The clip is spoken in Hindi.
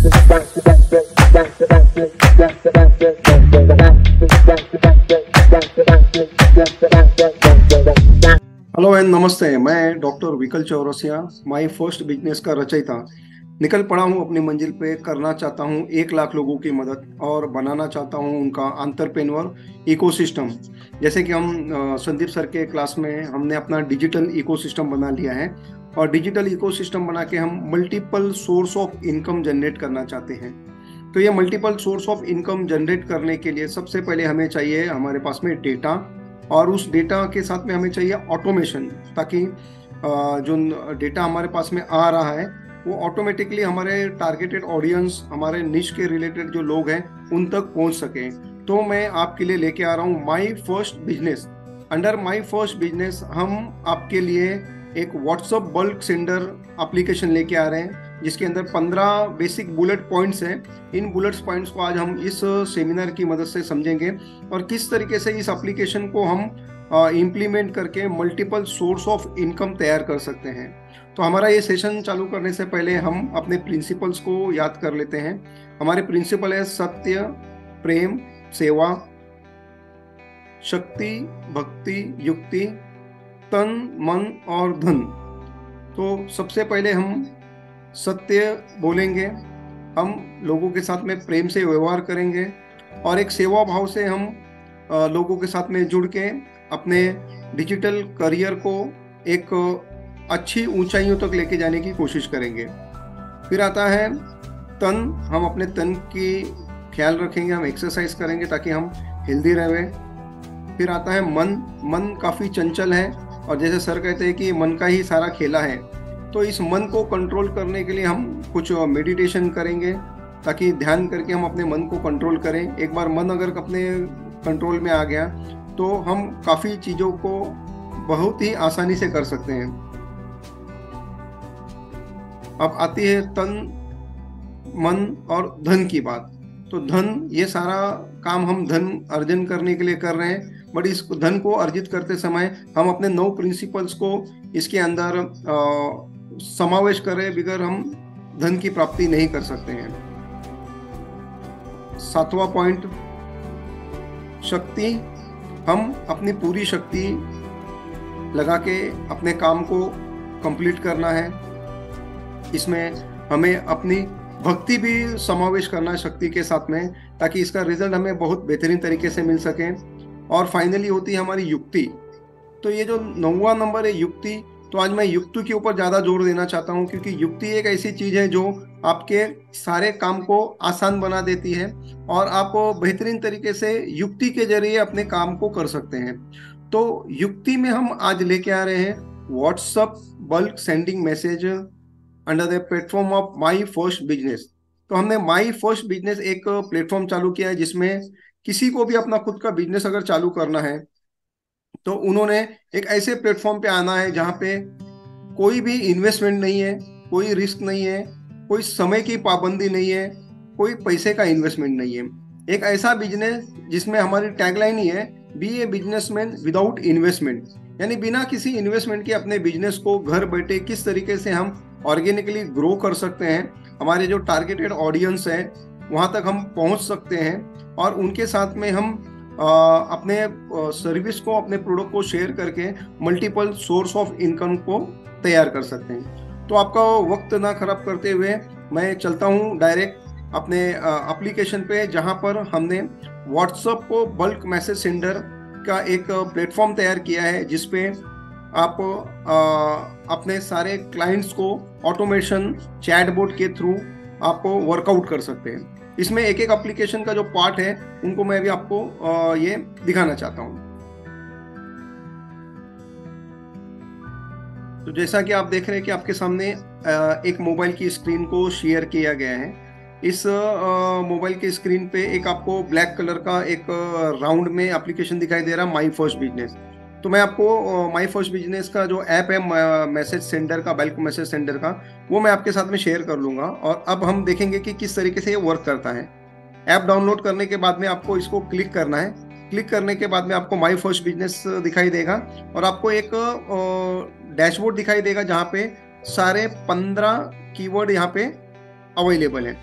हेलो एंड नमस्ते। मैं डॉक्टर विकल चौरसिया, माई फर्स्ट बिजनेस का रचयिता निकल पड़ा हूँ अपनी मंजिल पे। करना चाहता हूँ 1 लाख लोगों की मदद और बनाना चाहता हूँ उनका एंटरप्रेन्योर इकोसिस्टम। जैसे कि हम संदीप सर के क्लास में हमने अपना डिजिटल इकोसिस्टम बना लिया है और डिजिटल इकोसिस्टम बना के हम multiple source of income generate करना चाहते हैं। तो ये multiple source of income generate करने के लिए सबसे पहले हमें चाहिए हमारे पास में डेटा, और उस डेटा के साथ में हमें चाहिए ऑटोमेशन, ताकि जो डेटा हमारे पास में आ रहा है वो ऑटोमेटिकली हमारे टारगेटेड ऑडियंस, हमारे निश के रिलेटेड जो लोग हैं उन तक पहुंच सके। तो मैं आपके लिए लेके आ रहा हूँ my first business. Under my first business हम आपके लिए एक व्हाट्सएप बल्क सेंडर एप्लीकेशन लेके आ रहे हैं, जिसके अंदर 15 बेसिक बुलेट पॉइंट्स हैं। इन बुलेट पॉइंट्स को आज हम इस सेमिनार की मदद से समझेंगे और किस तरीके से इस एप्लीकेशन को हम इम्प्लीमेंट करके मल्टीपल सोर्स ऑफ इनकम तैयार कर सकते हैं। तो हमारा ये सेशन चालू करने से पहले हम अपने प्रिंसिपल्स को याद कर लेते हैं। हमारे प्रिंसिपल है सत्य, प्रेम, सेवा, शक्ति, भक्ति, युक्ति, तन, मन और धन। तो सबसे पहले हम सत्य बोलेंगे, हम लोगों के साथ में प्रेम से व्यवहार करेंगे और एक सेवा भाव से हम लोगों के साथ में जुड़ के अपने डिजिटल करियर को एक अच्छी ऊंचाइयों तक लेके जाने की कोशिश करेंगे। फिर आता है तन, हम अपने तन की ख्याल रखेंगे, हम एक्सरसाइज करेंगे ताकि हम हेल्दी रहें। फिर आता है मन, मन काफ़ी चंचल है और जैसे सर कहते हैं कि मन का ही सारा खेला है। तो इस मन को कंट्रोल करने के लिए हम कुछ मेडिटेशन करेंगे ताकि ध्यान करके हम अपने मन को कंट्रोल करें। एक बार मन अगर अपने कंट्रोल में आ गया तो हम काफ़ी चीज़ों को बहुत ही आसानी से कर सकते हैं। अब आती है तन, मन और धन की बात। तो धन, ये सारा काम हम धन अर्जन करने के लिए कर रहे हैं, बट इस धन को अर्जित करते समय हम अपने 9 प्रिंसिपल्स को इसके अंदर समावेश करें बगैर हम धन की प्राप्ति नहीं कर सकते हैं। 7वां पॉइंट शक्ति, हम अपनी पूरी शक्ति लगा के अपने काम को कंप्लीट करना है। इसमें हमें अपनी भक्ति भी समावेश करना है शक्ति के साथ में, ताकि इसका रिजल्ट हमें बहुत बेहतरीन तरीके से मिल सके। और फाइनली होती है हमारी युक्ति। तो ये जो 9वां नंबर है युक्ति, तो आज मैं युक्ति के ऊपर ज़्यादा जोर देना चाहता हूँ, क्योंकि युक्ति एक ऐसी चीज़ है जो आपके सारे काम को आसान बना देती है और आप बेहतरीन तरीके से युक्ति के जरिए अपने काम को कर सकते हैं। तो युक्ति में हम आज लेके आ रहे हैं WhatsApp bulk sending message under the platform of my first business. तो हमने माई फर्स्ट बिजनेस एक प्लेटफॉर्म चालू किया है, जिसमें किसी को भी अपना खुद का बिजनेस अगर चालू करना है तो उन्होंने एक ऐसे प्लेटफॉर्म पे आना है जहाँ पे कोई भी इन्वेस्टमेंट नहीं है, कोई रिस्क नहीं है, कोई समय की पाबंदी नहीं है, कोई पैसे का इन्वेस्टमेंट नहीं है। एक ऐसा बिजनेस जिसमें हमारी टैगलाइन ही है, be a businessman without investment, यानी बिना किसी इन्वेस्टमेंट के अपने बिजनेस को घर बैठे किस तरीके से हम ऑर्गेनिकली ग्रो कर सकते हैं, हमारे जो टारगेटेड ऑडियंस है वहाँ तक हम पहुँच सकते हैं और उनके साथ में हम अपने सर्विस को, अपने प्रोडक्ट को शेयर करके मल्टीपल सोर्स ऑफ इनकम को तैयार कर सकते हैं। तो आपका वक्त ना खराब करते हुए मैं चलता हूँ डायरेक्ट अपने एप्लीकेशन पे, जहाँ पर हमने व्हाट्सएप को बल्क मैसेज सेंडर का एक प्लेटफॉर्म तैयार किया है, जिसपे आप अपने सारे क्लाइंट्स को ऑटोमेशन चैटबॉट के थ्रू आप वर्कआउट कर सकते हैं। इसमें एक एक एप्लीकेशन का जो पार्ट है उनको मैं भी आपको ये दिखाना चाहता हूँ। तो जैसा कि आप देख रहे हैं कि आपके सामने एक मोबाइल की स्क्रीन को शेयर किया गया है। इस मोबाइल के स्क्रीन पे एक आपको ब्लैक कलर का एक राउंड में एप्लीकेशन दिखाई दे रहा है, माई फर्स्ट बिजनेस। तो मैं आपको माई फर्स्ट बिजनेस का जो ऐप है मैसेज सेंडर का, बल्क मैसेज सेंडर का, वो मैं आपके साथ में शेयर कर लूँगा और अब हम देखेंगे कि किस तरीके से ये वर्क करता है। ऐप डाउनलोड करने के बाद में आपको इसको क्लिक करना है। क्लिक करने के बाद में आपको माई फर्स्ट बिजनेस दिखाई देगा और आपको एक डैशबोर्ड दिखाई देगा जहाँ पे सारे 15 कीवर्ड यहाँ पे अवेलेबल हैं।